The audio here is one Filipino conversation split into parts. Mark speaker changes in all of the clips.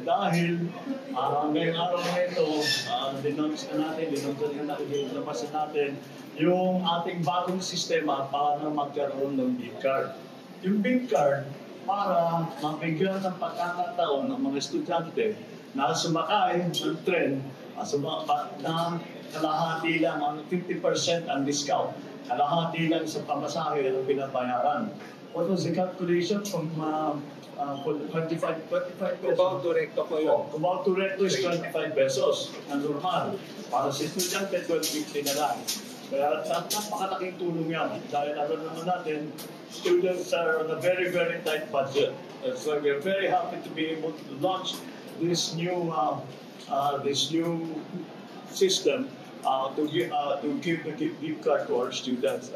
Speaker 1: Dahil ngayong araw na ito, dinunce na natin, labasan natin yung ating bagong sistema para magkaroon ng BIC card. Yung BIC card, para mabigyan ng pagkakataon ng mga estudyante na sumakay ng tren, na kalahati lang, 50% ang discount, kalahati lang sa pamasahe ang pinabayaran. What was the calculation from 25 pesos?
Speaker 2: About to recto po yun.
Speaker 1: About to recto is 25 pesos na normal. Para sa estudyante, 12.50 na lang. Kaya napakalaking tulong yan. Dahil alam naman natin, students are on a very, very tight budget. So we're very happy to be able to launch this new system to give the gift card to our students.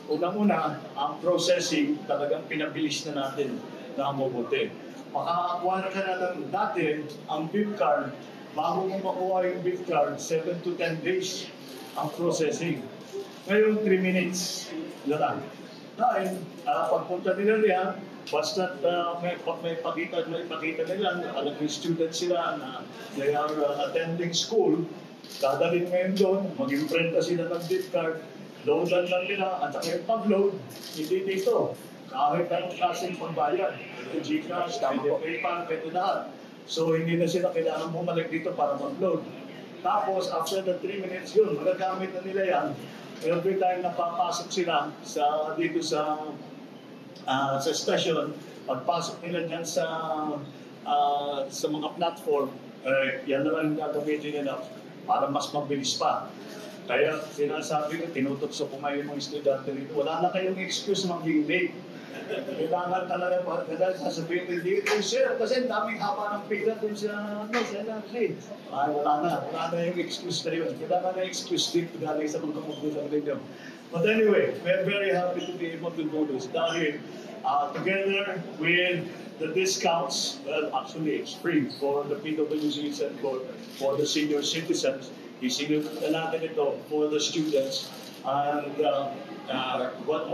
Speaker 1: Unang-una, ang processing talagang pinabilis na natin na mabuti. Makakakuha ka na lang dati ang gift card, bago mo makuha yung gift card, 7 to 10 days ang processing. Ngayon, 3 minutes na lang. Dahil pagpunta nila riyan, basta may pakita nila, alam yung student sila na they are attending school, dadalhin ngayon doon, mag-imprenta sila ng gift card, loadan lang nila, at saka yung pag-load, hindi dito. Kahit anong klaseng pagbayad, ito Gcash, pwede PayPal, pwede lahat. So hindi na sila kailangan bumalik dito para mag-load. Tapos, after the 3 minutes yun, magagamit na nila yan. Every time napapasok sila dito sa station, pagpasok nila dyan sa mga platform, yan na lang gagamitin nila para mas mabilis pa. Kaya sinasabi ko, tinutokso ko ngayon mga estudyante rito, wala na kayong excuse maging late. Kailangan talaga dahil sasabihin ko, hindi ko sir, kasi daming haba ng pila dun sa late. Wala na yung excuse na yun. Kailangan na excuse dito galing sa mga magdudang ninyo. But anyway, we're very happy to be able to do this dahil together with the discounts, well, actually it's free for the PWCs and for the senior citizens. Isinunod na natin ito for the students. And what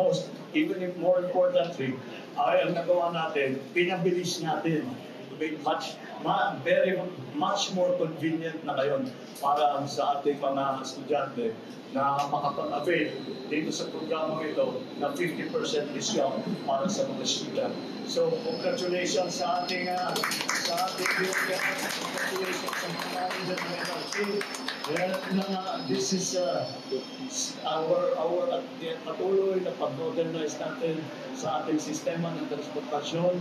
Speaker 1: even if more importantly, ay ang nagawa natin, pinabilis natin to make very much more convenient na ngayon para sa ating mga estudyante na makapag-avail dito sa programang ito na 50% discount para sa mga student. So, congratulations sa ating congratulations sa mga manager ng MRT. This is our patuloy na pag-modernize natin sa ating sistema ng transportasyon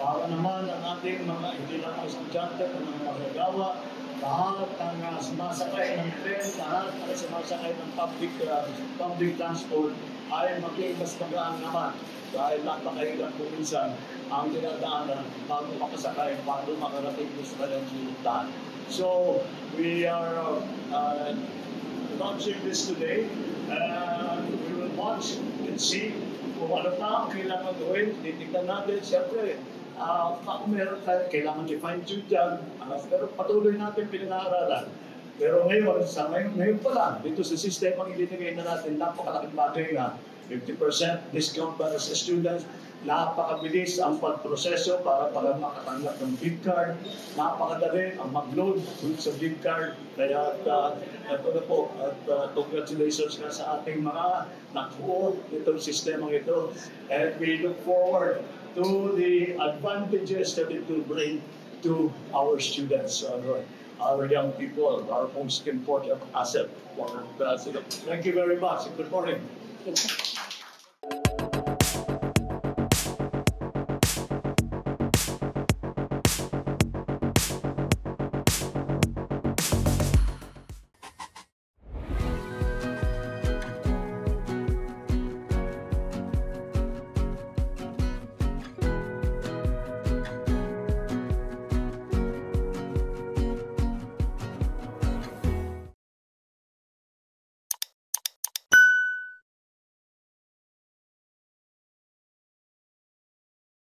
Speaker 1: para naman ang ating mga hindi lang mga estudyante, mga magagawa, lahat ang sumasakay ng tren, lahat ang sumasakay ng public transport ay maging mas magaan naman dahil napakahirap po minsan ang dinadaanan bago makasakay, bago makarating sa kanyang sinutan. So, we are launching this today. We will watch and see kung ano pa ang kailangan gawin. Titignan natin, siyempre, meron tayo, kailangan i-fine-tune dyan. Pero patuloy natin pinag-aaralan. Pero ngayon pa lang, dito sa sistema ang ilinigay na natin, napakalaking bagay nga. 50% discount para sa students. Napakabilis ang pagproseso para makatanggap ng gift card. Napakadali ang mag-load sa gift card. Kaya ito na po. At congratulations nga sa ating mga nakuha itong sistemang ito. And we look forward to the advantages that it will bring to our students, our young people, our most important asset. Thank you very much. Good morning.